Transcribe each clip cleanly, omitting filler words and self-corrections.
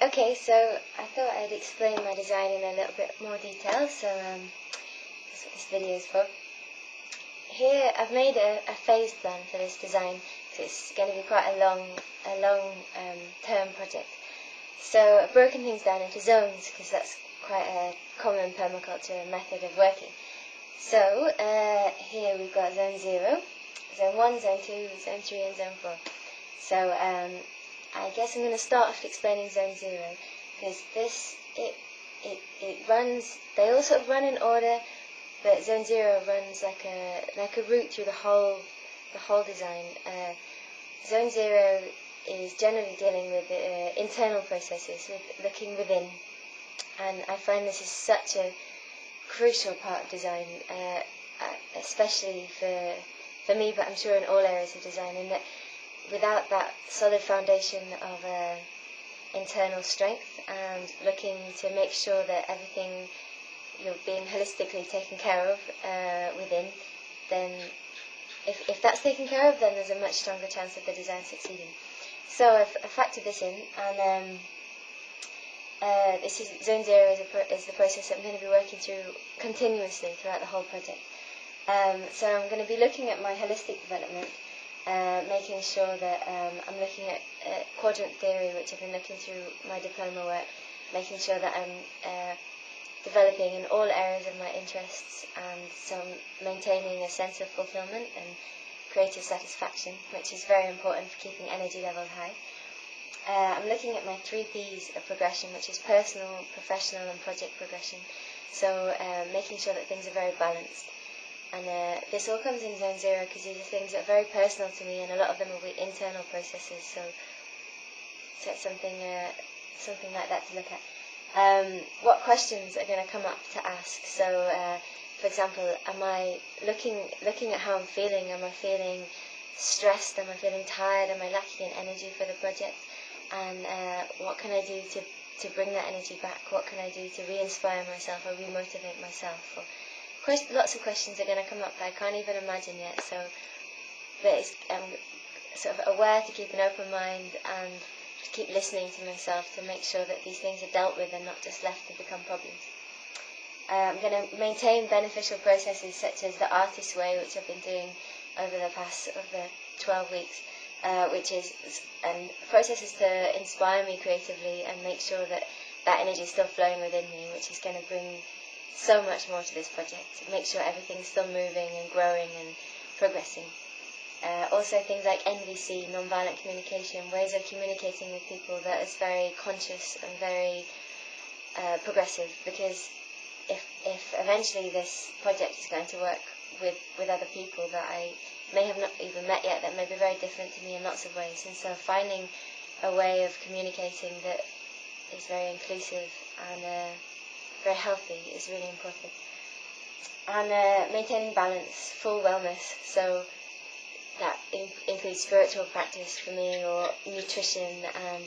Okay, so I thought I'd explain my design in a little bit more detail, so that's what this video is for. Here I've made a phase plan for this design, so it's going to be quite a long term project. So I've broken things down into zones, because that's quite a common permaculture method of working. So here we've got zone 0, zone 1, zone 2, zone 3 and zone 4. So I guess I'm going to start off explaining zone 0, because it runs, they all sort of run in order, but zone 0 runs like a route through the whole design. Zone 0 is generally dealing with internal processes, with looking within, and I find this is such a crucial part of design, especially for me, but I'm sure in all areas of design, in that without that solid foundation of internal strength and looking to make sure that everything you're being holistically taken care of within, then if that's taken care of, then there's a much stronger chance of the design succeeding. So I've factored this in, and this is zone 0 is the process that I'm going to be working through continuously throughout the whole project. So I'm going to be looking at my holistic development, making sure that I'm looking at quadrant theory, which I've been looking through my diploma work, making sure that I'm developing in all areas of my interests, and so I'm maintaining a sense of fulfillment and creative satisfaction, which is very important for keeping energy levels high. I'm looking at my 3 Ps of progression, which is personal, professional and project progression, so making sure that things are very balanced. And this all comes in zone 0 because these are things that are very personal to me, and a lot of them will be internal processes, so it's something like that to look at. What questions are going to come up to ask? So, for example, am I looking at how I'm feeling? Am I feeling stressed? Am I feeling tired? Am I lacking in energy for the project? And what can I do to bring that energy back? What can I do to re-inspire myself or re-motivate myself? Lots of questions are going to come up that I can't even imagine yet. So, but I'm sort of aware to keep an open mind and to keep listening to myself to make sure that these things are dealt with and not just left to become problems. I'm going to maintain beneficial processes such as the artist's way, which I've been doing over the past 12 weeks, which is processes to inspire me creatively and make sure that that energy is still flowing within me, which is going to bring so much more to this project. Make sure everything's still moving and growing and progressing. Also things like NVC, non-violent communication, ways of communicating with people that is very conscious and very progressive, because if eventually this project is going to work with other people that I may have not even met yet, that may be very different to me in lots of ways, and so finding a way of communicating that is very inclusive and very healthy is really important. And maintaining balance, full wellness, so that includes spiritual practice for me, or nutrition and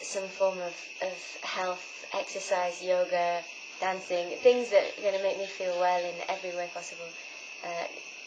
some form of health, exercise, yoga, dancing, things that are going to make me feel well in every way possible,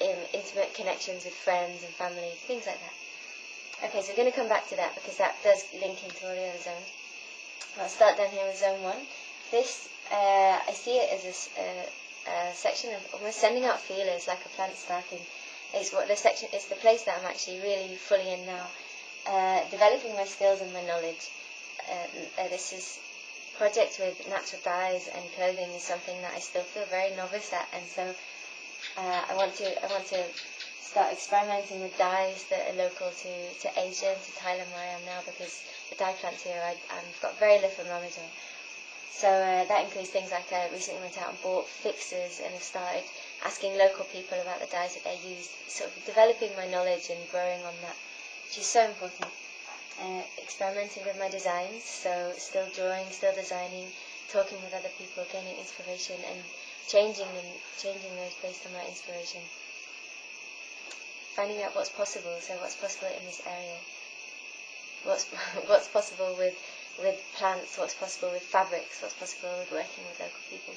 in intimate connections with friends and family, things like that. Okay, so I'm going to come back to that because that does link into all the other zones. I'll start down here with zone 1. This, I see it as a section of almost sending out feelers like a plant starting. It's the place that I'm actually really fully in now, developing my skills and my knowledge. This is project with natural dyes and clothing is something that I still feel very novice at, and so I want to start experimenting with dyes that are local to Asia and to Thailand where I am now, because the dye plants here I've got very little knowledge of. So that includes things like I recently went out and bought fixes and have started asking local people about the dyes that they use, sort of developing my knowledge and growing on that, which is so important. Experimenting with my designs, so still drawing, still designing, talking with other people, gaining inspiration and changing those based on my inspiration. Finding out what's possible, so what's possible in this area, what's possible with plants, what's possible with fabrics, what's possible with working with local people.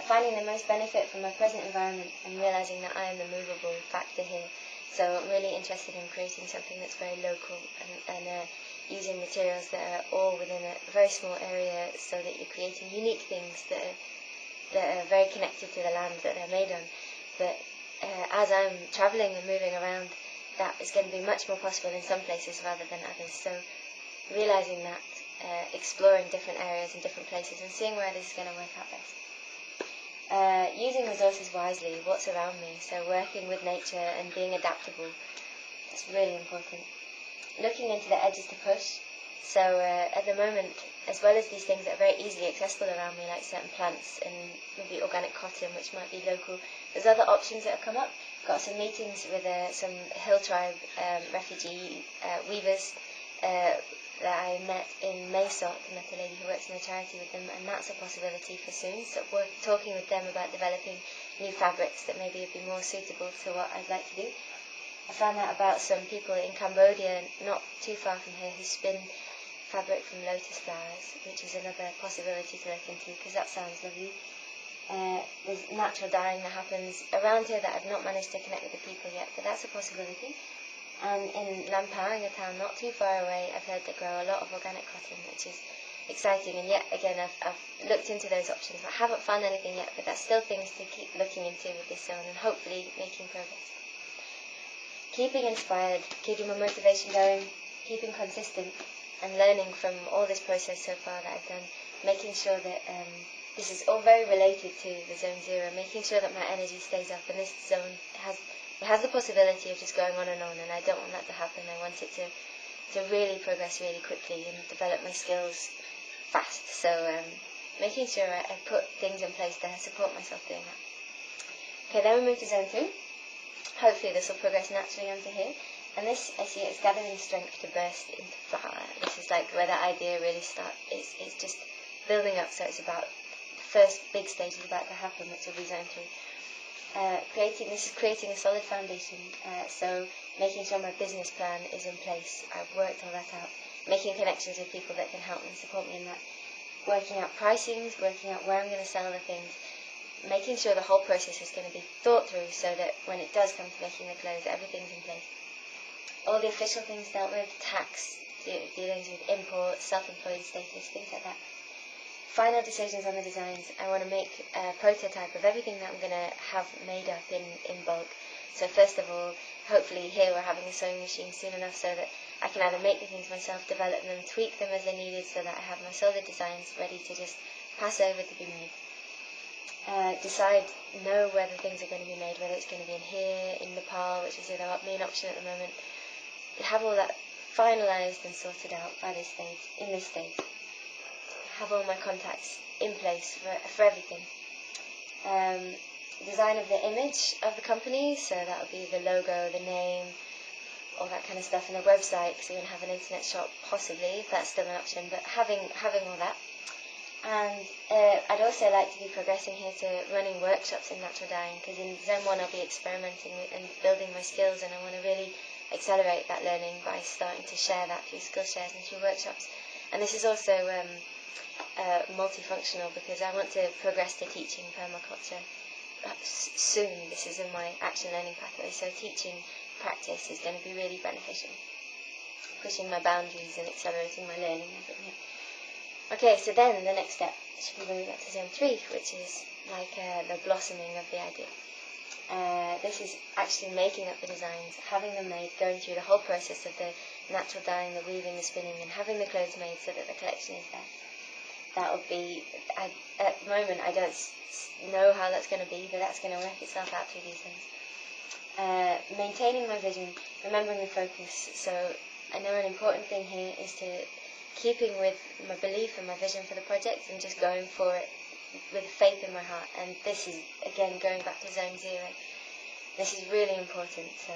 Finding the most benefit from my present environment and realising that I am the movable factor here. So I'm really interested in creating something that's very local and using materials that are all within a very small area, so that you're creating unique things that are very connected to the land that they're made on. But as I'm travelling and moving around, that is going to be much more possible in some places rather than others. So realising that, exploring different areas and different places and seeing where this is going to work out best. Using resources wisely, what's around me, so working with nature and being adaptable, that's really important. Looking into the edges to push, so at the moment, as well as these things that are very easily accessible around me, like certain plants and maybe organic cotton, which might be local, there's other options that have come up. Got some meetings with some hill tribe refugee weavers that I met in Maysop. I met a lady who works in a charity with them, and that's a possibility for soon. So talking with them about developing new fabrics that maybe would be more suitable to what I'd like to do. I found out about some people in Cambodia, not too far from here, who spin fabric from lotus flowers, which is another possibility to look into, because that sounds lovely. There's natural dyeing that happens around here that I've not managed to connect with the people yet, but that's a possibility. And in Lampang, a town not too far away, I've heard they grow a lot of organic cotton, which is exciting. And yet again, I've looked into those options. I haven't found anything yet, but there's still things to keep looking into with this zone and hopefully making progress. Keeping inspired, keeping my motivation going, keeping consistent, and learning from all this process so far that I've done, making sure that this is all very related to the Zone Zero, making sure that my energy stays up, and this zone has the possibility of just going on, and I don't want that to happen. I want it to really progress really quickly and develop my skills fast. So making sure I put things in place to support myself doing that. Okay, then we move to Zone 2. Hopefully this will progress naturally onto here. And this, I see, is gathering strength to burst into flower. This is like where that idea really starts. It's just building up, so it's about the first big stage is about to happen, which will be Zone 3. This is creating a solid foundation, so making sure my business plan is in place. I've worked all that out, making connections with people that can help me, support me in that, working out pricings, working out where I'm going to sell the things, making sure the whole process is going to be thought through so that when it does come to making the clothes, everything's in place. All the official things dealt with, tax, dealings with imports, self-employed status, things like that. Final decisions on the designs. I want to make a prototype of everything that I'm going to have made up in bulk. So first of all, hopefully here we're having a sewing machine soon enough so that I can either make the things myself, develop them, tweak them as they're needed so that I have my solid designs ready to just pass over to be made. Know where the things are going to be made, whether it's going to be in here, in Nepal, which is the main option at the moment. Have all that finalised and sorted out by this stage, in this stage. Have all my contacts in place for everything. Design of the image of the company, so that will be the logo, the name, all that kind of stuff, and a website, because we're going to have an internet shop, possibly, if that's still an option, but having all that. And I'd also like to be progressing here to running workshops in natural dyeing, because in Zone 1 I'll be experimenting with and building my skills, and I want to really accelerate that learning by starting to share that through skill shares and through workshops. And this is also multifunctional, because I want to progress to teaching permaculture soon. This is in my action learning pathway, so teaching practice is going to be really beneficial, pushing my boundaries and accelerating my learning. Okay, so then the next step should be moving up to Zone 3, which is like the blossoming of the idea. This is actually making up the designs, having them made, going through the whole process of the natural dyeing, the weaving, the spinning, and having the clothes made so that the collection is there. That will be, at the moment I don't know how that's going to be, but that's going to work itself out through these things. Maintaining my vision, remembering the focus. So I know an important thing here is to keeping with my belief and my vision for the project and just going for it with faith in my heart. And this is, again, going back to Zone 0. This is really important. So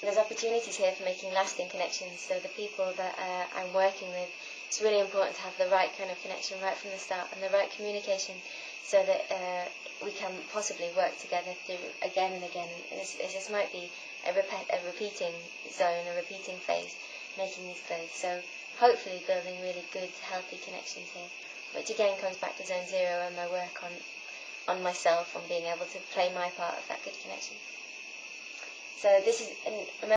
there's opportunities here for making lasting connections. So the people that I'm working with, it's really important to have the right kind of connection right from the start and the right communication so that we can possibly work together through again and again. This might be a repeating zone, a repeating phase, making these clothes. So hopefully building really good, healthy connections here, which again comes back to Zone 0 and my work on myself, on being able to play my part of that good connection. So this is,